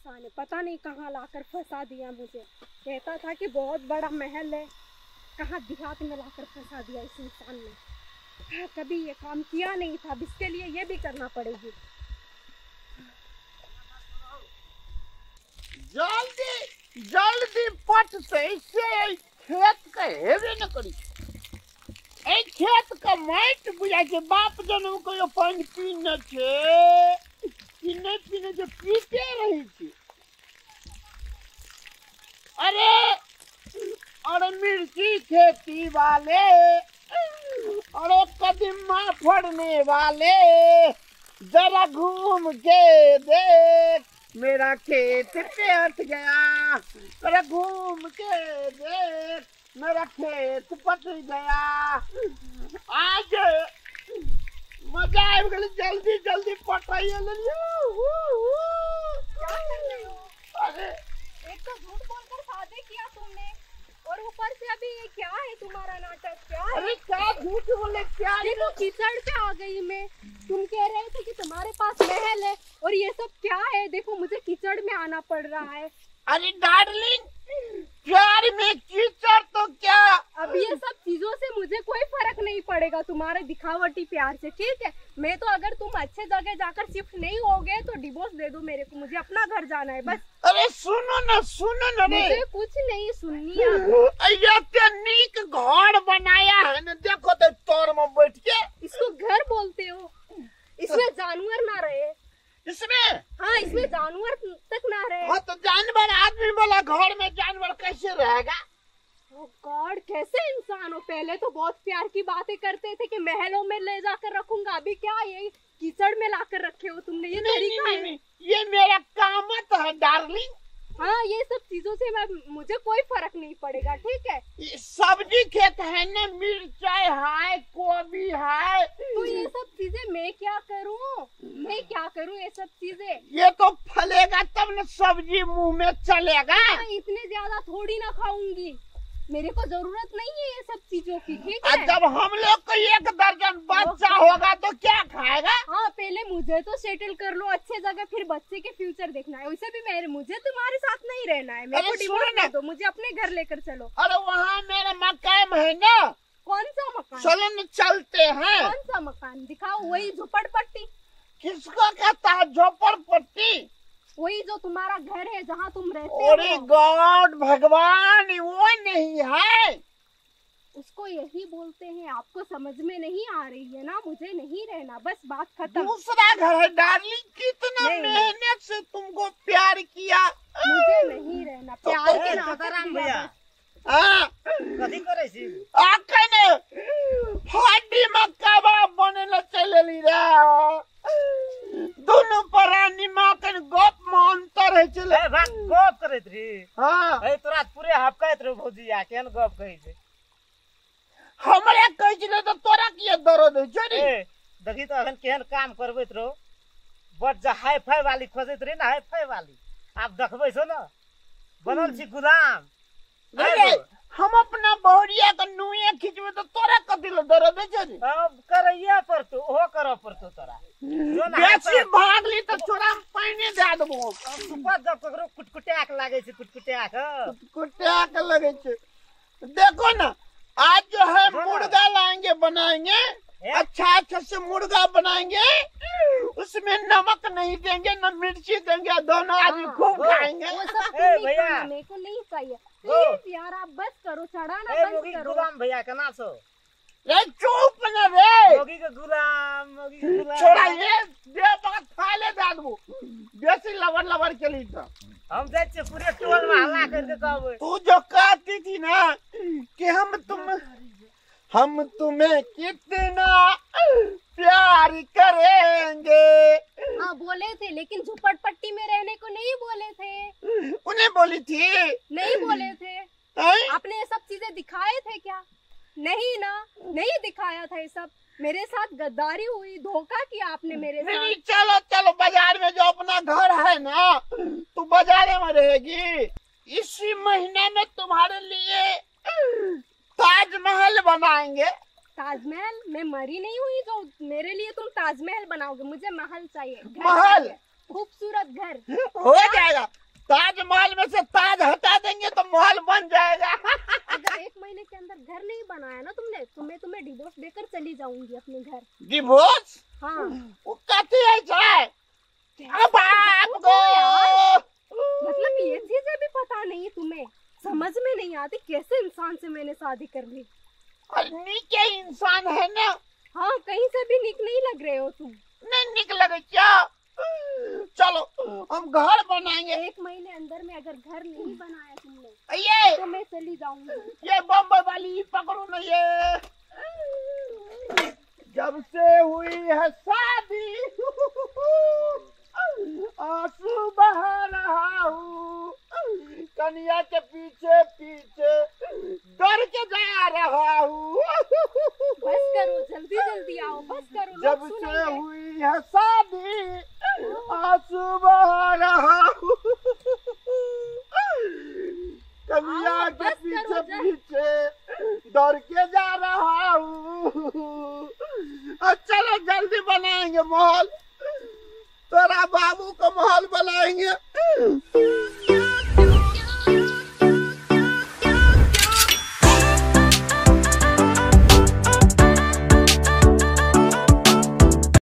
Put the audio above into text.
इंसान है, पता नहीं कहाँ लाकर फंसा दिया मुझे। कहता था कि बहुत बड़ा महल है, कहाँ देहात में लाकर फंसा दिया इस इंसान ने। हाँ, कभी ये काम किया नहीं था, अब इसके लिए ये भी करना पड़ेगी। जल्दी जल्दी पट से इसे खेत के हेबे न करी। ए खेत का माइट बुझा के बाप जनम को यो पानी पीने छे कि नहीं पीने जो पीते रही थी। अरे मिर्ची खेती वाले, अरे कदीमा फड़ने वाले, जरा घूम के देख मेरा खेत पे हट गया। जरा घूम के देख मेरा खेत पट गया। आज मजा आ गया, जल्दी जल्दी पटाइए ले लियो। अरे एक तो झूठ बोलकर शादी किया तुमने, और ऊपर से अभी ये क्या है तुम्हारा नाटक? क्या है? अरे क्या झूठ बोले, क्या देखो कीचड़ पे आ गई मैं। तुम कह रहे थे कि तुम्हारे पास महल है, और ये सब क्या है? देखो मुझे कीचड़ में आना पड़ रहा है। अरे डार्लिंग, प्यार में कीचड़ तो क्या। अब ये सब चीजों से मुझे कोई फर्क नहीं पड़ेगा तुम्हारे दिखावटी प्यार से, ठीक है? मैं तो अगर तुम अच्छे जगह जाकर शिफ्ट नहीं होगे तो डिवोर्स दे दो मेरे को, मुझे अपना घर जाना है बस। अरे सुनो ना रे, मुझे कुछ नहीं सुननी है। अय्या नीक घर बनाया है ना, देखो तो तोर में बैठ के। इसको घर बोलते हो? इसमें जानवर ना रहे। इसमें? हाँ, इसमें जानवर तक ना रहे। हाँ तो जानवर, आदमी वाला घर में जानवर कैसे रहेगा? ओह गॉड, कैसे इंसान हो? पहले तो बहुत प्यार की बातें करते थे कि महलों में ले जाकर रखूंगा, अभी क्या ये कीचड़ में लाकर रखे हो तुमने? ये तरीका है? नहीं, ये मेरा कामत है डार्लिंग। हाँ, ये सब चीजों से मुझे कोई फर्क नहीं पड़ेगा, ठीक है? सब्जी खेत है ना, मिर्चाई है, गोभी है, तो ये सब चीजें मैं क्या करूँ? मैं क्या करूँ ये सब चीजें? ये तो फलेगा तब न सब्जी मुंह में चलेगा। इतने ज्यादा थोड़ी ना खाऊंगी, मेरे को जरूरत नहीं है ये सब चीजों की, ठीक है? जब हम लोग को 1 दर्जन बच्चा होगा तो क्या खाएगा? हाँ, पहले मुझे तो सेटल कर लो अच्छे जगह, फिर बच्चे के फ्यूचर देखना है। वैसे भी मुझे तुम्हारे साथ नहीं रहना है, मेरे को डिवोर्स दे दो, मुझे अपने घर लेकर चलो। अरे वहाँ मेरा मकान है ना। कौन सा मकान? चलो न चलते हैं। कौन सा मकान दिखाओ? वही झोपड़पट्टी? किसको कहता है झोपड़पट्टी? वही जो तुम्हारा घर है जहाँ तुम रहते हो। अरे गॉड भगवान, वो नहीं है, उसको यही बोलते हैं। आपको समझ में नहीं आ रही है ना? मुझे नहीं रहना, बस बात खत्म। दूसरा घर है डार्लिंग। कितना मेहनत से तुमको प्यार किया। मुझे नहीं रहना, प्यार के नाम भैया। हाँ, कथी करे छी? आके ने हड्डी में कबाब बने न चलेली रे। दोनों परानी मां के गप में अंतर है चले। ए बात गप करत री। हां, ए तोरा पूरे हपकाइत रे भौजी आ केन गप कहि छै? हमरे कहि छले तो तोरा किए दर्द है छरी? ए देखी तो अखन केहन काम करबैत रो। बड जा हाई फाई वाली खोजैत रे ना, हाई फाई वाली। आप देखबै छो ना, बनल छी गुलाम। अरे हम अपना बहुरिया का नुइया खींचबे तो तोरा कथि ल दर्द है छरी? अब करैया पर तो ओहो करऽ पड़तो तोरा। बेसी भागली तो छोरा हम पानी दे देबो। सुपर जब ककरो कुटकुटाक लागे छै, कुटकुटाक कुटाक लगे छे। देखो ना, आज जो है मुर्गा लाएंगे, बनाएंगे अच्छा से मुर्गा बनाएंगे, उसमें नमक नहीं देंगे न मिर्ची देंगे, दोनों आदमी खूब खाएंगे। वो सब भैया मेरे को नहीं चाहिए प्लीज यार, आप बस करो, चढ़ाना बंद करो। गुलाम भैया केना छो? रे चुप न रे, मोगी के गुलाम, मोगी के गुलाम। छोड़ा ये दे बात फाले दे दबो, बेसी लवर के लिए तो हम जाय छे पूरे टोल में हल्ला करके कहबै। तू जो कहती थी ना कि हम तुम्हें कितना प्यार करेंगे। हाँ बोले थे, लेकिन झोपड़पट्टी में रहने को नहीं बोले थे। उन्हें बोली थी? नहीं बोले थे। आपने ये सब चीजें दिखाए थे क्या? नहीं ना, नहीं दिखाया था ये सब। मेरे साथ गद्दारी हुई, धोखा किया आपने मेरे साथ। नहीं, चलो बाजार में जो अपना घर है ना, तू बाजार में रहेगी। इसी महीने में तुम्हारे लिए ताजमहल बनाएंगे। ताजमहल? मैं मरी नहीं हुई जो मेरे लिए तुम ताजमहल बनाओगे? मुझे महल चाहिए। महल? खूबसूरत घर। हो जाएगा। ताजमहल में से ताज हटा देंगे तो महल बन जाएगा। अगर 1 महीने के अंदर घर नहीं बनाया ना तुमने, तुम्हें डिवोर्स देकर चली जाऊंगी अपने घर। डिवोर्स? हाँ। वो कहती है चाहे अब आपको मतलब ये चीजें भी पता नहीं तुम्हें, समझ में नहीं आती कैसे इंसान से मैंने शादी कर ली। नीचे इंसान है ना। हाँ, कहीं से भी निक नहीं लग रहे हो तुम। नहीं निकलेगा क्या? चलो हम घर बनाएंगे। 1 महीने अंदर में अगर घर नहीं बनाया तुमने ये तो मैं चली जाऊंगी। ये बम्बई वाली पकड़ो ना। ये जब से हुई है शादी आंसू बहा रहा हूँ, कन्या के पीछे पीछे डर के जा रहा हूँ। बस करो, जल्दी जल्दी आओ, बस करो। जब से हुई है शादी आंसू बहा रहा हूँ, कन्या के पीछे पीछे डर के जा रहा हूँ। चलो जल्दी बनाएंगे महल, तेरा बाबू का महल बनाएंगे।